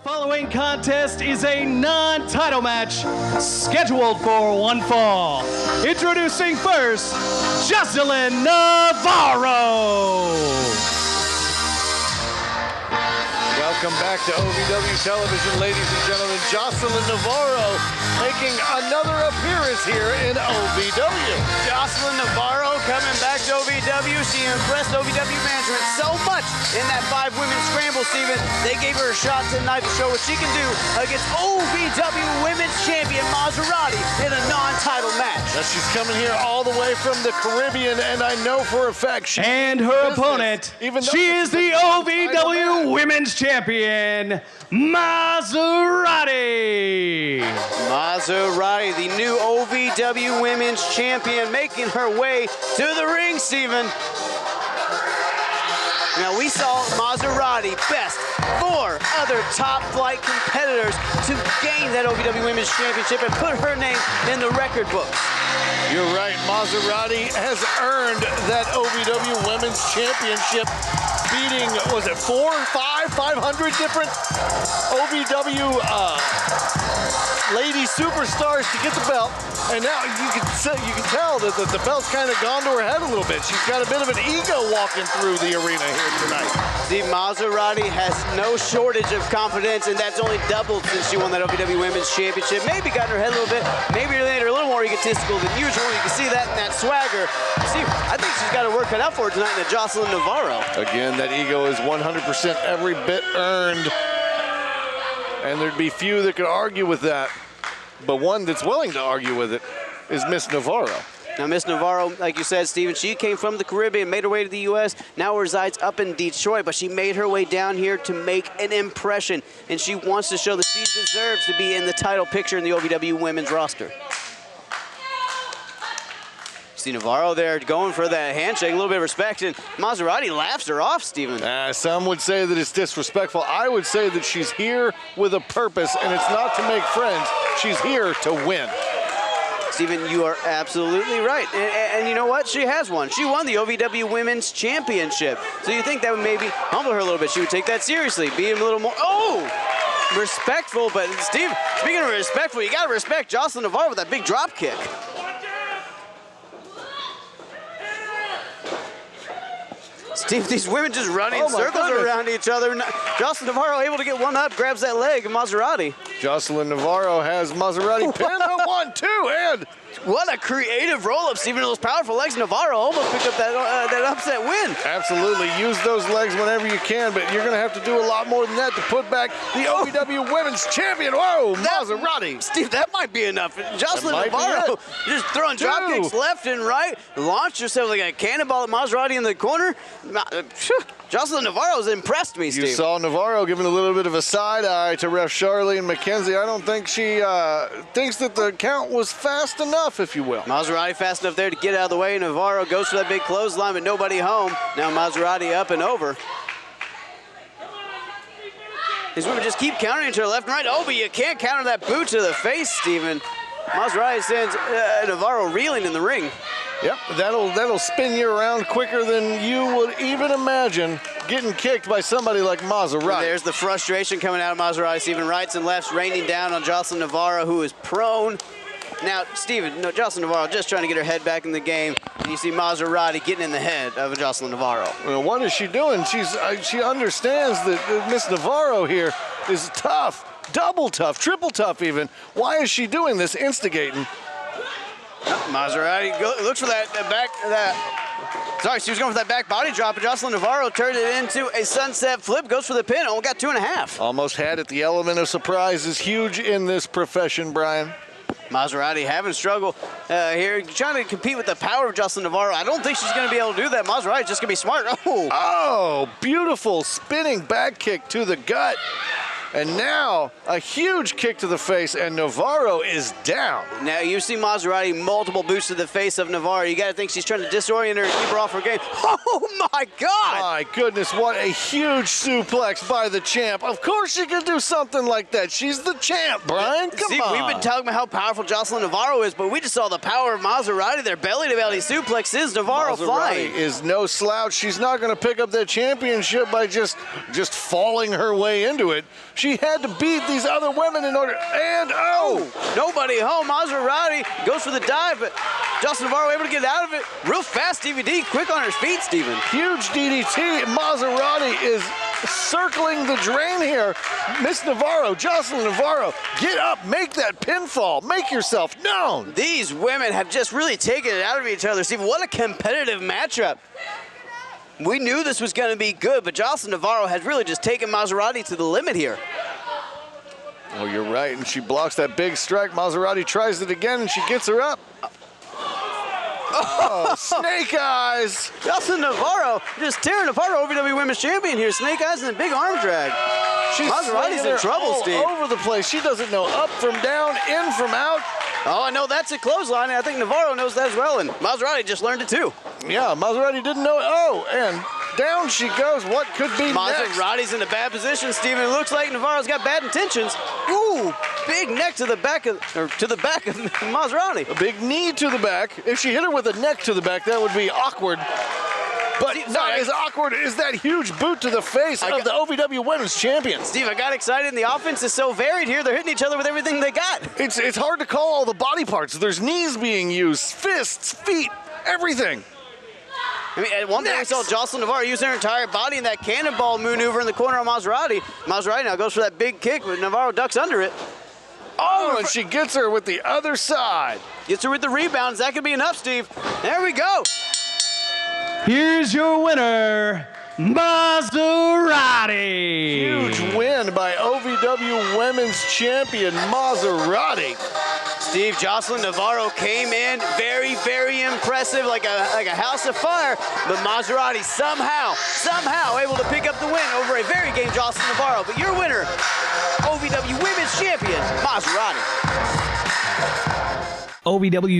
Following contest is a non-title match scheduled for one fall. Introducing first, Joseline Navarro. Welcome back to OVW Television, ladies and gentlemen. Joseline Navarro making another appearance here in OVW. Joseline Navarro coming back to OVW. She impressed OVW management so much in that 5-women scramble, Steven. They gave her a shot tonight to show what she can do against OVW Women's Champion Mazzerati in a non-title match. Now she's coming here all the way from the Caribbean, and I know for a fact she and her opponent, she is the OVW Women's Champion, Mazzerati. Mazzerati, the new OVW Women's Champion, making her way to the ring, Steven. Now, we saw Mazzerati best 4 other top-flight competitors to gain that OVW Women's Championship and put her name in the record books. You're right, Mazzerati has earned that OVW Women's Championship, beating, was it 500 different OVW lady superstars to get the belt. And now you can tell that the belt's kind of gone to her head a little bit. She's got a bit of an ego walking through the arena here tonight. Steve, Mazzerati has no shortage of confidence, and that's only doubled since she won that OVW Women's Championship. Maybe got in her head a little bit. Maybe made her a little more egotistical than usual. You can see that in that swagger. Steve, I think she's got her work cut out for her tonight in the Joseline Navarro. Again, that ego is 100% every bit earned. And there'd be few that could argue with that. But one that's willing to argue with it is Miss Navarro. Now, Miss Navarro, like you said, Steven, she came from the Caribbean, made her way to the U.S., now resides up in Detroit, but she made her way down here to make an impression, and she wants to show that she deserves to be in the title picture in the OVW women's roster. See Navarro there going for that handshake, a little bit of respect, and Mazzerati laughs her off, Steven. Some would say that it's disrespectful. I would say that she's here with a purpose, and it's not to make friends. She's here to win. Steven, you are absolutely right. And you know what? She has won. She won the OVW Women's Championship. So you think that would maybe humble her a little bit. She would take that seriously, be a little more, respectful. But Steve, speaking of respectful, you got to respect Joseline Navarro with that big drop kick. Steve, these women just running in circles around each other. Joseline Navarro able to get one up, grabs that leg of Mazzerati. Joseline Navarro has Mazzerati pinned to 1, 2, and what a creative roll-up, Steven. Those powerful legs. Navarro almost picked up that upset win. Absolutely. Use those legs whenever you can, but you're going to have to do a lot more than that to put back the OVW Women's Champion. Whoa, Mazzerati. Steve, that might be enough. Joseline Navarro just throwing drop kicks left and right. Launched herself like a cannonball at Mazzerati in the corner. Joseline Navarro's impressed me, Steve. You saw Navarro giving a little bit of a side eye to ref Charlene McKenzie. I don't think she thinks that the count was fast enough, if you will. Mazzerati fast enough there to get out of the way. Navarro goes for that big clothesline, but nobody home. Now Mazzerati up and over. These women just keep countering to her left and right. Oh, but you can't counter that boot to the face, Steven. Mazzerati sends Navarro reeling in the ring. Yep, that'll spin you around quicker than you would even imagine getting kicked by somebody like Mazzerati. And there's the frustration coming out of Mazzerati. Steven, rights and lefts raining down on Joseline Navarro, who is prone. Now, Steven, Joseline Navarro just trying to get her head back in the game. And you see Mazzerati getting in the head of Joseline Navarro. Well, what is she doing? She understands that Miss Navarro here is tough, double tough, triple tough even. Why is she doing this, instigating? Mazzerati looks for that back. Sorry, she was going for that back body drop, but Joseline Navarro turned it into a sunset flip, goes for the pin, only got 2.5. Almost had it. The element of surprise is huge in this profession, Brian. Mazzerati having struggle here, trying to compete with the power of Joseline Navarro. I don't think she's going to be able to do that. Mazzerati's just going to be smart. Oh, beautiful spinning back kick to the gut. And now a huge kick to the face, and Navarro is down. Now you see Mazzerati multiple boots to the face of Navarro. You got to think she's trying to disorient her and keep her off her game. Oh my God! My goodness, what a huge suplex by the champ. Of course she can do something like that. She's the champ, Brian. Come on. We've been talking about how powerful Joseline Navarro is, but we just saw the power of Mazzerati. Their belly-to-belly suplexes. Navarro flying. Mazzerati is no slouch. She's not going to pick up that championship by just falling her way into it. She had to beat these other women in order. And Nobody home. Mazzerati goes for the dive, but Joseline Navarro able to get out of it real fast. DVD quick on her feet, Steven. huge DDT. Mazzerati is circling the drain here. Miss Navarro, Joseline Navarro, get up, make that pinfall, make yourself known. These women have just really taken it out of each other. Steven, what a competitive matchup. We knew this was going to be good, but Joseline Navarro has really just taken Mazzerati to the limit here. Oh, you're right, and she blocks that big strike. Mazzerati tries it again, and she gets her up. Oh, snake eyes. Joseline Navarro just tearing apart OVW Women's Champion here. Snake eyes and a big arm drag. Mazzerati's in trouble, Steve. All over the place. She doesn't know up from down, in from out. Oh, I know that's a clothesline, and I think Navarro knows that as well, and Mazzerati just learned it too. Yeah, Mazzerati didn't know. Oh, and down she goes. What could be next? Mazzerati's in a bad position, Steven. It looks like Navarro's got bad intentions. Ooh, big neck to the back of Mazzerati. A big knee to the back. If she hit her with a neck to the back, that would be awkward. But not as awkward as that huge boot to the face of the OVW Women's Champion. Steve, I got excited, and the offense is so varied here. They're hitting each other with everything they got. It's hard to call all the body parts. There's knees being used, fists, feet, everything. I mean, at one point we saw Joseline Navarro use her entire body in that cannonball maneuver in the corner of Mazzerati. Mazzerati now goes for that big kick, but Navarro ducks under it. Oh, and she gets her with the other side. Gets her with the rebounds. That could be enough, Steve. There we go. Here's your winner, Mazzerati. Huge win by OVW Women's Champion Mazzerati. Steve, Joseline Navarro came in very, very impressive, like a house of fire, but Mazzerati somehow able to pick up the win over a very game Joseline Navarro. But your winner, OVW Women's Champion, Mazzerati. OVW